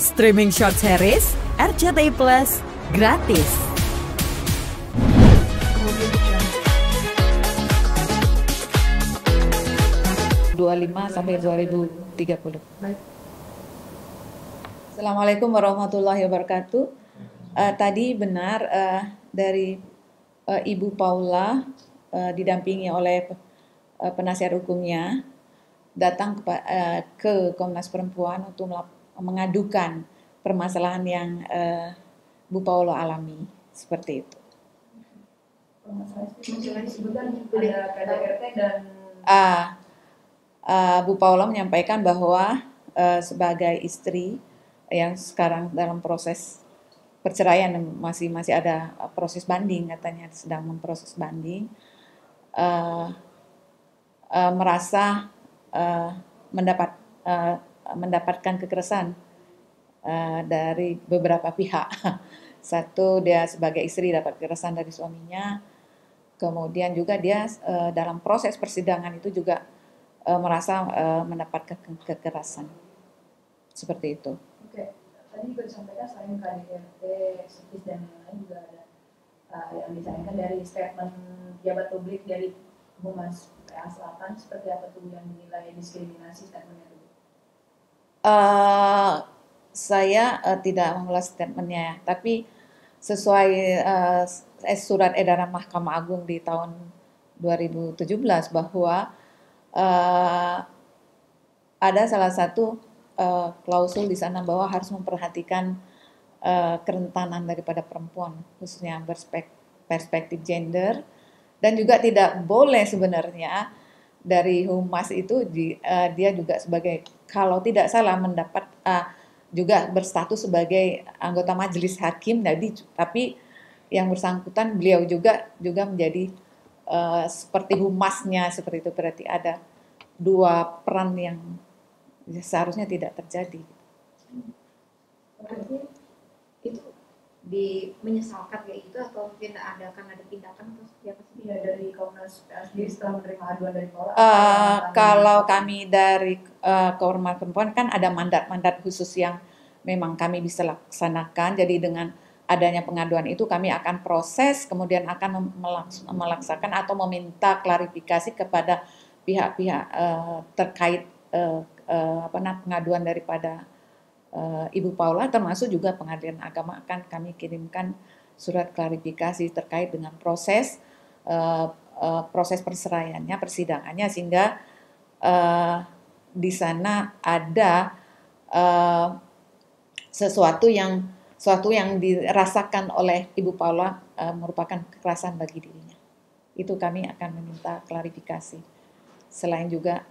Streaming short series RCTI Plus gratis. 25 sampai 2030. Assalamualaikum warahmatullahi wabarakatuh. Tadi benar dari Ibu Paula didampingi oleh penasihat hukumnya datang ke Komnas Perempuan untuk mengadukan permasalahan yang Bu Paula alami seperti itu. Permasalahan disebutkan ada KDRT dan Bu Paula menyampaikan bahwa sebagai istri yang sekarang dalam proses perceraian, masih ada proses banding, katanya sedang memproses banding, merasa mendapatkan kekerasan dari beberapa pihak. Satu, dia sebagai istri dapat kekerasan dari suaminya, kemudian juga dia dalam proses persidangan itu juga merasa mendapat kekerasan seperti itu. Oke, tadi juga disampaikan selain KDRT, psikis dan lain-lain juga ada yang disampaikan dari statement pejabat publik dari Humas PA Selatan, seperti apa tuh yang dinilai diskriminasi statementnya itu? Saya tidak mengulas statementnya ya, tapi sesuai surat edaran Mahkamah Agung di tahun 2017 bahwa ada salah satu klausul di sana bahwa harus memperhatikan kerentanan daripada perempuan, khususnya perspektif gender, dan juga tidak boleh sebenarnya dari humas itu dia juga sebagai, kalau tidak salah, mendapat juga berstatus sebagai anggota majelis hakim, tapi yang bersangkutan beliau juga menjadi seperti humasnya, seperti itu. Berarti ada dua peran yang seharusnya tidak terjadi. Berarti itu menyesalkan kayak gitu, atau mungkin akan ada tindakan atau seperti apa sih? Ya, dari Komnas PA sendiri setelah menerima aduan dari Paula. Kalau kami dari Komnas Perempuan kan ada mandat khusus yang memang kami bisa laksanakan. Jadi dengan adanya pengaduan itu kami akan proses, kemudian akan melaksakan atau meminta klarifikasi kepada pihak-pihak terkait pengaduan daripada Ibu Paula, termasuk juga Pengadilan Agama. Akan kami kirimkan surat klarifikasi terkait dengan proses perceraiannya, persidangannya, sehingga di sana ada sesuatu yang dirasakan oleh Ibu Paula merupakan kekerasan bagi dirinya. Itu kami akan meminta klarifikasi, selain juga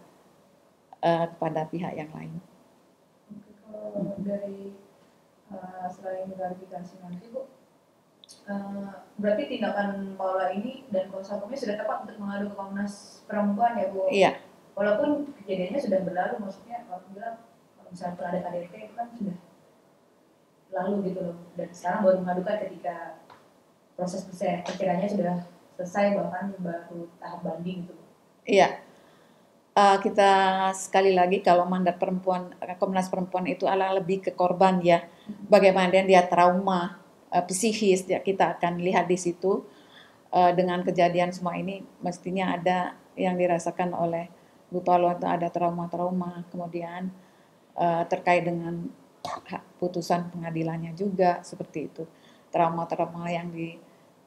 kepada pihak yang lain. Kalau dari selain klarifikasi nanti, Bu, berarti tindakan Paula ini dan kuasa hukumnya sudah tepat untuk mengadu ke Komnas Perempuan ya, Bu? Iya. Walaupun kejadiannya sudah berlalu, maksudnya kalau bilang kalau misalnya pernah ada KDRT itu kan sudah lalu gitu loh, dan sekarang baru mengadukan ketika proses perceraiannya sudah selesai, bahkan baru tahap banding gitu. Iya. Kita sekali lagi, kalau mandat perempuan, Komnas Perempuan itu adalah lebih ke korban ya, bagaimana dia trauma psikis, ya, kita akan lihat di situ. Dengan kejadian semua ini mestinya ada yang dirasakan oleh Bu Paula, atau ada trauma-trauma, kemudian terkait dengan putusan pengadilannya juga seperti itu, trauma-trauma yang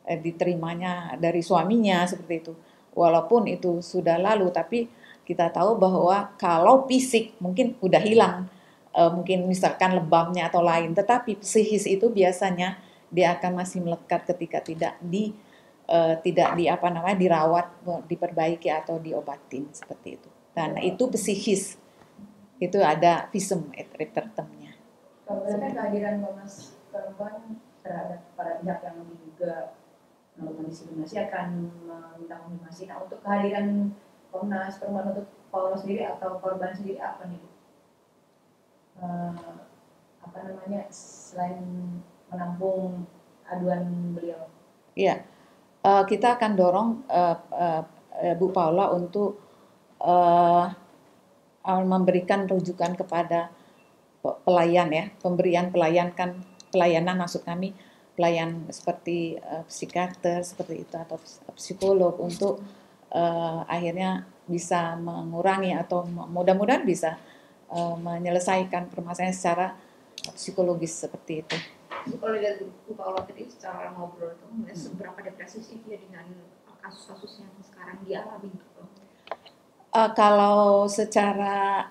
diterimanya dari suaminya seperti itu. Walaupun itu sudah lalu, tapi kita tahu bahwa kalau fisik mungkin udah hilang, mungkin misalkan lebamnya atau lain, tetapi psikis itu biasanya dia akan masih melekat ketika tidak dirawat, diperbaiki atau diobatin seperti itu. Dan itu psikis, itu ada visum et repertumnya. Kalau kan kehadiran Komnas Perempuan terhadap para pihak yang diduga melakukan diskriminasi akan meminta konfirmasi. Nah, untuk kehadiran Komnas Perempuan untuk Paula sendiri atau korban sendiri apa nih, Bu? Selain menampung aduan beliau? Iya, kita akan dorong Bu Paula untuk memberikan rujukan kepada pelayan ya, pemberian pelayanan maksud kami pelayan seperti psikiater seperti itu atau psikolog untuk akhirnya bisa mengurangi atau mudah-mudahan bisa menyelesaikan permasalahan secara psikologis seperti itu. Kalau dari Bu Paula tadi secara ngobrol itu melihat seberapa depresi sih dia dengan kasus-kasus yang sekarang dialami gitu. Kalau secara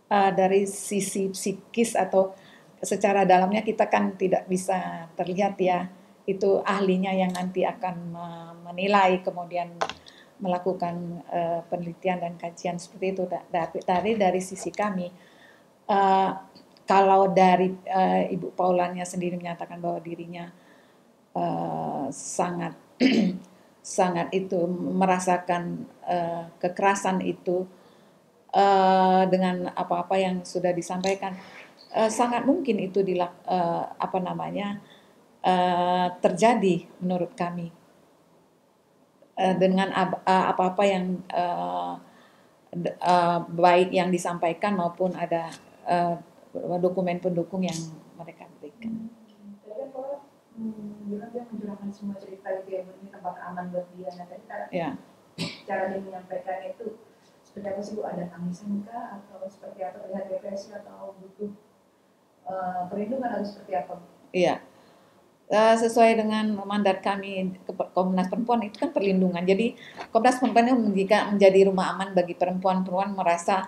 dari sisi psikis atau secara dalamnya kita kan tidak bisa terlihat ya, itu ahlinya yang nanti akan menilai kemudian melakukan penelitian dan kajian seperti itu. Dari sisi kami, kalau dari Ibu Paulanya sendiri menyatakan bahwa dirinya sangat sangat itu merasakan kekerasan itu dengan apa-apa yang sudah disampaikan, sangat mungkin itu terjadi menurut kami dengan apa-apa yang baik yang disampaikan maupun ada dokumen pendukung yang mereka berikan. Tadi kan kalau bilang dia mencurahkan semua cerita itu ya, ini tempat aman buat dia. Nah tadi cara dia menyampaikan itu seperti apa sih Bu? Ada tangisan kah atau seperti apa, terlihat depresi atau butuh perlindungan atau seperti apa? Iya, sesuai dengan mandat kami Komnas Perempuan itu kan perlindungan. Jadi Komnas Perempuan itu menjadi rumah aman bagi perempuan-perempuan merasa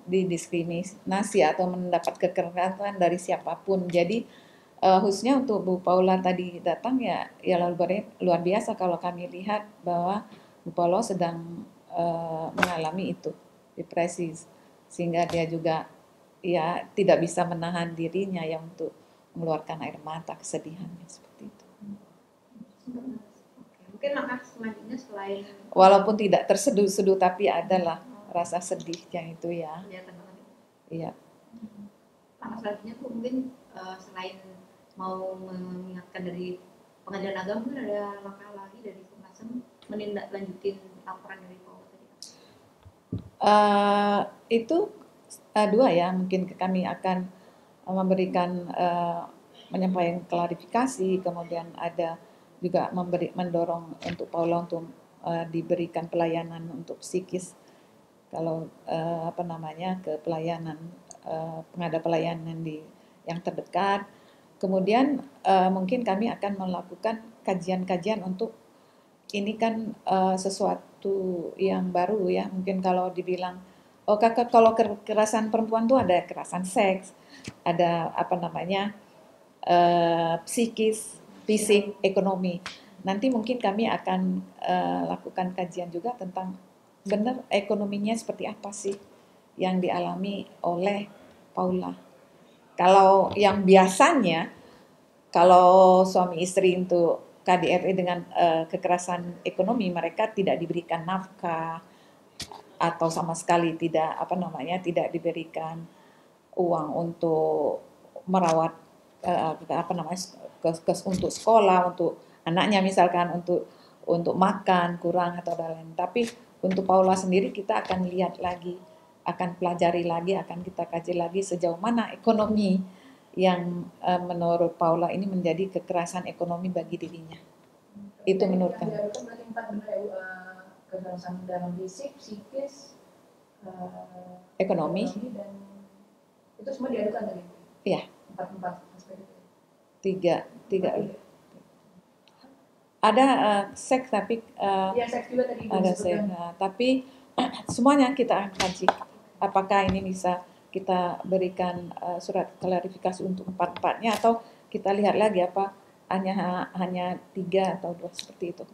didiskriminasi atau mendapat kekerasan dari siapapun. Jadi khususnya untuk Bu Paula tadi datang ya luar biasa kalau kami lihat bahwa Bu Paula sedang mengalami itu depresi sehingga dia juga ya tidak bisa menahan dirinya ya untuk mengeluarkan air mata kesedihannya seperti itu. Mungkin langkah selanjutnya selain walaupun tidak terseduh-seduh tapi adalah rasa sedihnya itu ya. Iya. Langkah selanjutnya tuh mungkin selain mau mengingatkan dari Pengadilan Agama, mungkin ada langkah lagi dari Komnas HAM menindaklanjutin laporan dari Paula tadi. Itu dua ya, mungkin kami akan memberikan menyampaikan klarifikasi, kemudian ada juga mendorong untuk Paula untuk diberikan pelayanan untuk psikis kalau ke pelayanan pengadaan pelayanan yang terdekat. Kemudian mungkin kami akan melakukan kajian-kajian untuk ini kan sesuatu yang baru ya. Mungkin kalau dibilang kalau kekerasan perempuan tuh ada kekerasan seks, ada psikis, fisik, ekonomi. Nanti mungkin kami akan lakukan kajian juga tentang benar ekonominya seperti apa sih yang dialami oleh Paula. Kalau yang biasanya kalau suami istri untuk KDRT dengan kekerasan ekonomi, mereka tidak diberikan nafkah atau sama sekali tidak diberikan uang untuk merawat untuk sekolah, untuk anaknya misalkan untuk makan kurang atau lain. Tapi untuk Paula sendiri kita akan lihat lagi, akan pelajari lagi, akan kita kaji lagi sejauh mana ekonomi yang menurut Paula ini menjadi kekerasan ekonomi bagi dirinya. Itu menurut kami. Berarti 4 benar ya, kekerasan dalam fisik, psikis, ekonomi dan itu semua diadukan tadi. Iya. 4 aspek itu. 3. Ada seks tapi seks juga tadi ada seks, tapi semuanya kita akan kaji apakah ini bisa kita berikan surat klarifikasi untuk 4-4-nya atau kita lihat lagi apa hanya 3 atau 2 seperti itu.